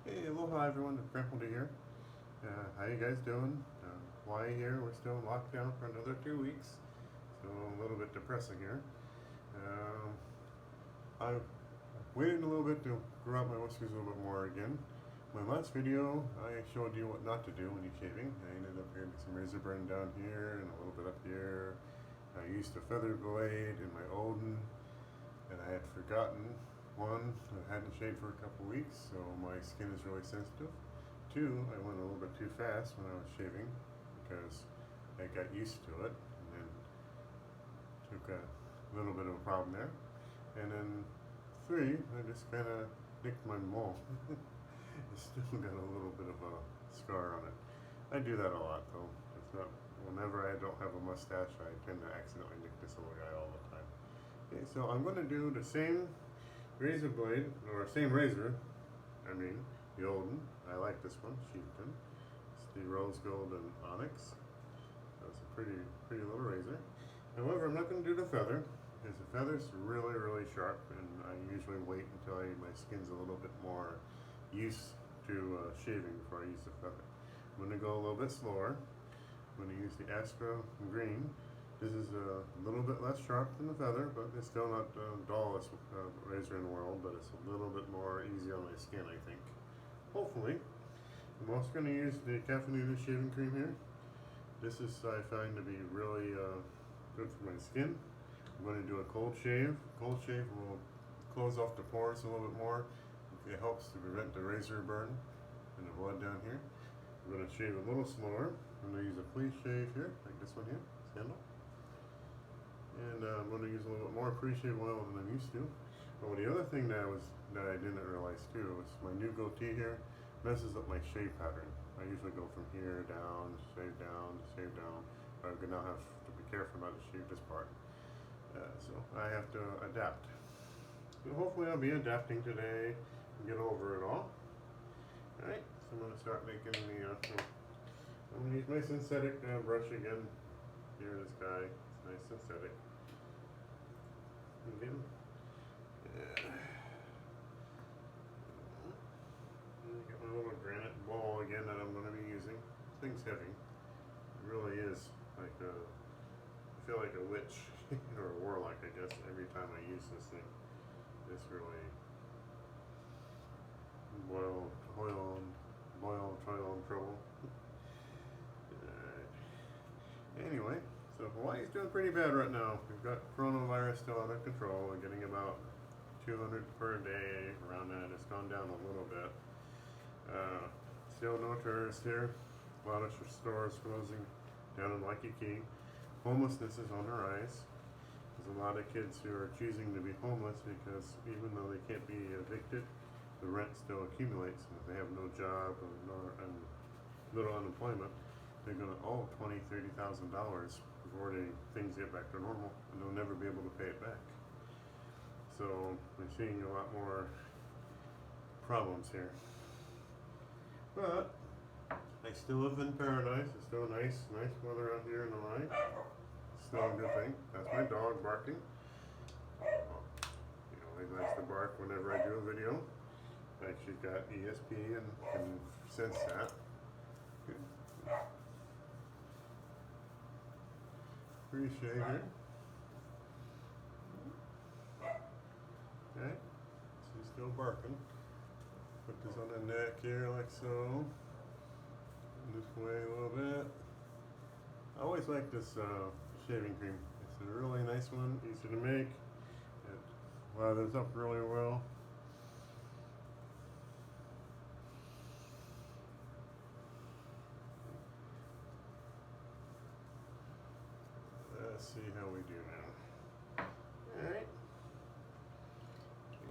Hey, aloha everyone, it's Grandpa here. How you guys doing? Why here? We're still in lockdown for another 2 weeks, so a little bit depressing here. Um, I've waited a little bit to grow out my whiskers a little bit more again. My last video, I showed you what not to do when you're shaving. I ended up getting some razor burn down here and a little bit up here. I used a feather blade in my Odin, and I had forgotten. One, I hadn't shaved for a couple weeks, so my skin is really sensitive. Two, I went a little bit too fast when I was shaving because I got used to it and then took a little bit of a problem there. And then three, I just kind of nicked my mole. It's still got a little bit of a scar on it. I do that a lot though. It's not, whenever I don't have a mustache, I tend to accidentally nick this little guy all the time. Okay, so I'm going to do the same razor blade, or same razor, I mean, the Olden. I like this one, Chieftain. It's the rose gold and onyx. That's a pretty little razor. However, I'm not going to do the feather, because the feather's really sharp, and I usually wait until my skin's a little bit more used to shaving before I use the feather. I'm going to go a little bit slower. I'm going to use the Astra Green. This is a little bit less sharp than the feather, but it's still not the dullest razor in the world, but it's a little bit more easy on my skin, I think. Hopefully. I'm also going to use the caffeinated shaving cream here. This is, I find, to be really good for my skin. I'm going to do a cold shave. Cold shave will close off the pores a little bit more. It helps to prevent the razor burn and the blood down here. I'm going to shave a little slower. I'm going to use a flea shave here, like this one here, Scandal. And I'm going to use a little bit more pre-shave oil than I'm used to. Oh, the other thing that I didn't realize too is my new goatee here messes up my shave pattern. I usually go from here down, shave down, shave down. I'm going to have to be careful not to shave this part. So I have to adapt. So hopefully I'll be adapting today and get over it all. Alright, so I'm going to start making the, I'm going to use my synthetic brush again. Here, this guy, it's nice synthetic. Again. Get my little granite ball again that I'm going to be using. This thing's heavy. It really is like I feel like a witch or a warlock, I guess, every time I use this thing. It's really boil, toil, and trouble. Anyway, so Hawaii's doing pretty bad right now. We've got coronavirus still under control. We're getting about 200 per day around that. It's gone down a little bit. Still no tourists here. A lot of stores closing down in Waikiki. Homelessness is on the rise. There's a lot of kids who are choosing to be homeless because even though they can't be evicted, the rent still accumulates. And if they have no job and little unemployment, they're going to owe $20,000-$30,000 before things get back to normal, and they'll never be able to pay it back. So we're seeing a lot more problems here. But I still live in paradise. It's still nice weather out here in Hawaii. It's still a good thing. That's my dog barking. He always likes to bark whenever I do a video. Like she's got ESP and can sense that. Appreciate it. Okay, she's still barking. Put this on the neck here like so. This way a little bit. I always like this shaving cream. It's a really nice one, easy to make. It lathers up really well. Let's see how we do now. Alright.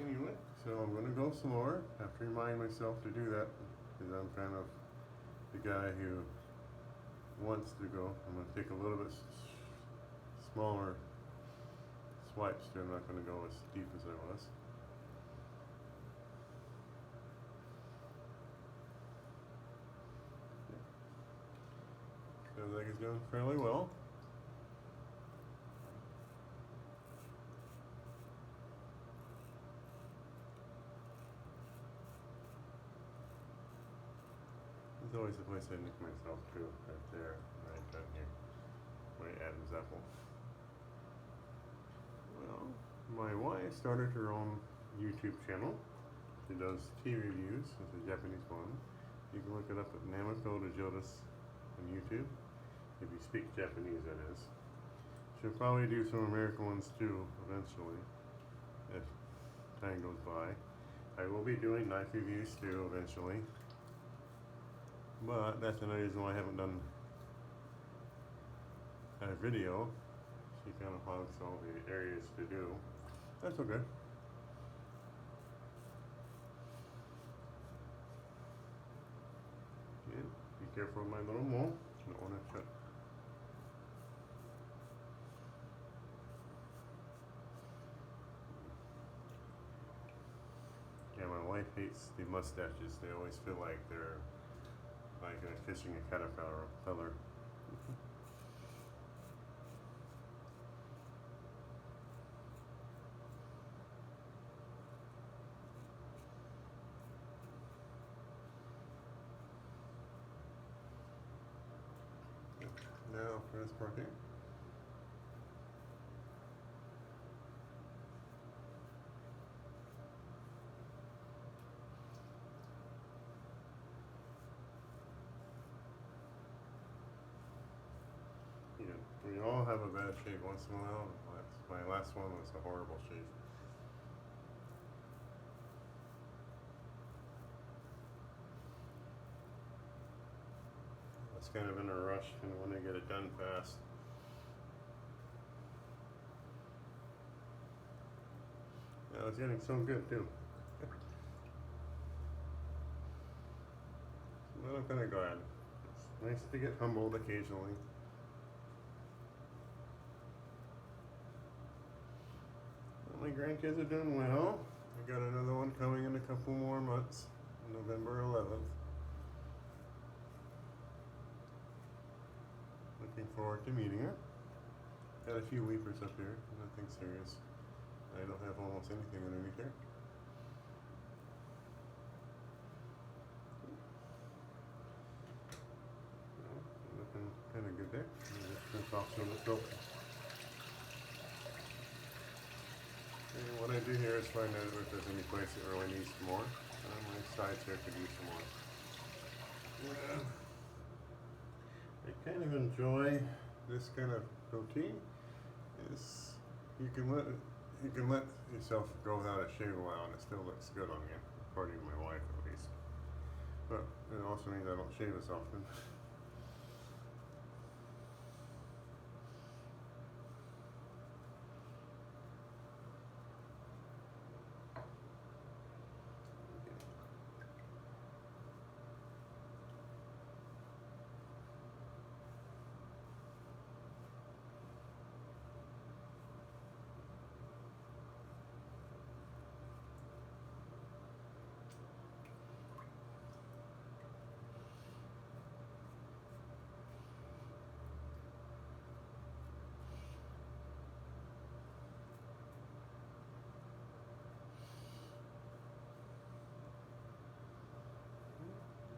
Anyway, so I'm going to go slower. I have to remind myself to do that because I'm kind of the guy who wants to go. I'm going to take a little bit smaller swipes here. I'm not going to go as deep as I was. Sounds like it's doing fairly well. There's always a place I nick myself too, right there, right down here. My Adam's apple. Well, my wife started her own YouTube channel. She does tea reviews. It's a Japanese one. You can look it up at Namiko Jodas on YouTube. If you speak Japanese, that is. She'll probably do some American ones too, eventually, if time goes by. I will be doing knife reviews too, eventually. But that's another reason why I haven't done a video. She kind of hogs all the areas to do. That's okay. Yeah, be careful with my little mole. Don't want to shut. Yeah, my wife hates the mustaches. They always feel like they're like fishing a caterpillar. Now for this part here. Yeah, we all have a bad shave once in a while. My last one was a horrible shave. I was kind of in a rush and want to get it done fast. I was getting so good too. But I'm kind of glad. It's nice to get humbled occasionally. My grandkids are doing well. I got another one coming in a couple more months, November 11th. Looking forward to meeting her. Got a few weepers up here, nothing serious. I don't have almost anything underneath here. Looking kind of good there. Just off some of the soap. And what I do here is find out if there's any place that really needs some more. My sides here could use some more. Yeah. I kind of enjoy this kind of routine. Is you can let yourself go without a shave a while and it still looks good on you, according to my wife at least. But it also means I don't shave as often.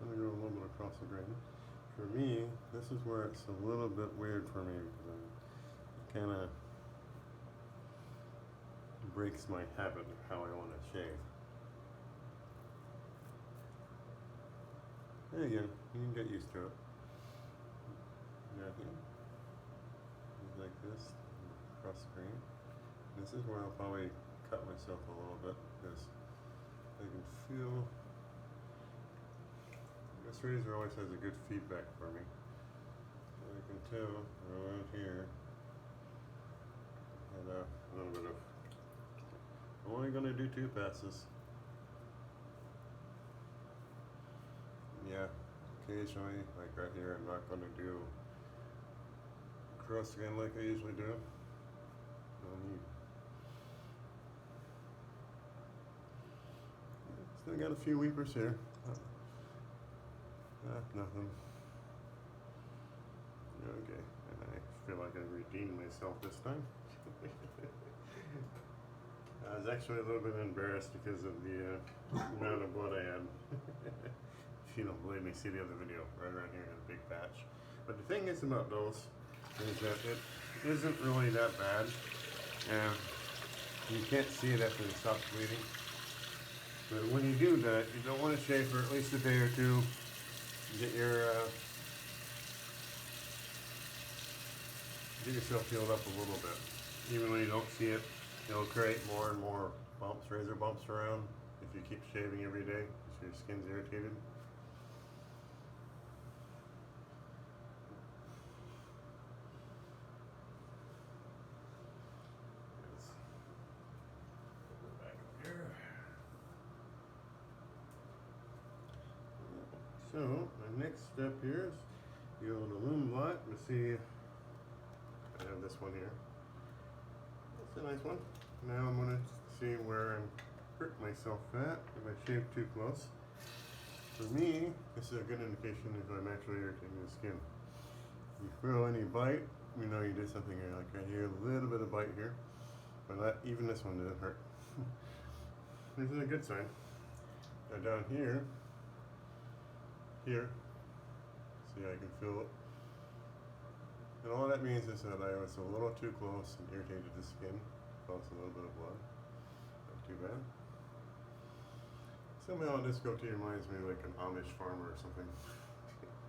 I'm gonna go a little bit across the grain. For me, this is where it's a little bit weird for me because it kind of breaks my habit of how I want to shave. There you go. You can get used to it. Nothing. Like this, across the grain. This is where I'll probably cut myself a little bit because I can feel. This razor always has a good feedback for me. So I can tell around here and a little bit of. I'm only going to do 2 passes. Yeah, occasionally, like right here, I'm not going to do cross again like I usually do. No need. Still got a few weepers here. Nothing. Okay, I feel like I redeemed myself this time. I was actually a little bit embarrassed because of the amount of blood I had. if you don't believe me, see the other video right around here in a big patch. But the thing is about those is that it isn't really that bad, and you can't see it after it stops bleeding. But when you do that, you don't want to shave for at least a day or two. Get yourself healed up a little bit. Even when you don't see it, it'll create more and more bumps, razor bumps around if you keep shaving every day because your skin's irritated. Back up here. So, my next step here is go to Loom Lot and see. I have this one here. It's a nice one. Now I'm going to see where I'm hurt myself at if I shave too close. For me, this is a good indication if I'm actually irritating the skin. You feel any bite, you know you did something here. Like right here, a little bit of bite here. But even this one didn't hurt. This is a good sign. Now down here, see I can feel it. And all that means is that I was a little too close and irritated the skin, caused a little bit of blood. Not too bad. Somehow this goatee reminds me of like an Amish farmer or something.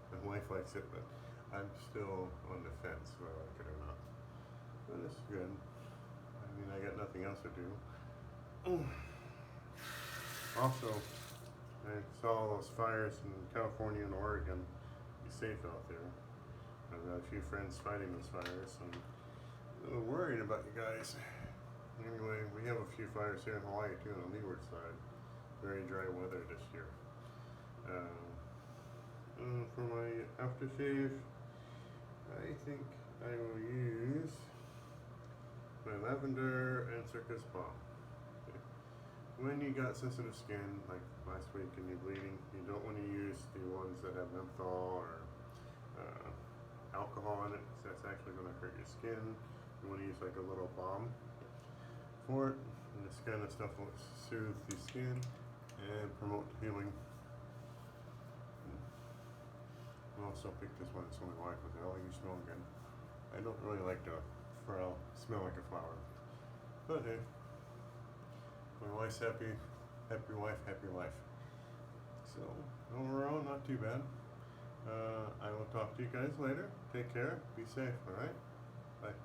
My wife likes it, but I'm still on the fence whether I like it or not. But it's good. I mean, I got nothing else to do. Also, I saw those fires in California and Oregon. Be safe out there. I've got a few friends fighting those fires. I'm a little worried about you guys. Anyway, we have a few fires here in Hawaii too on the leeward side. Very dry weather this year. For my aftershave, I think I will use my lavender and circus balm. Okay. When you got sensitive skin, like last week and you're bleeding, you don't want to use the ones that have menthol or alcohol in it, because that's actually going to hurt your skin. You want to use like a little balm for it, and this kind of stuff will soothe the skin and promote healing. I also picked this one, so my wife was like, "Oh, you smell good." I don't really like to smell like a flower, but hey, my wife's happy, happy wife, happy life. So overall, not too bad. I will talk to you guys later. Take care. Be safe. All right. Bye.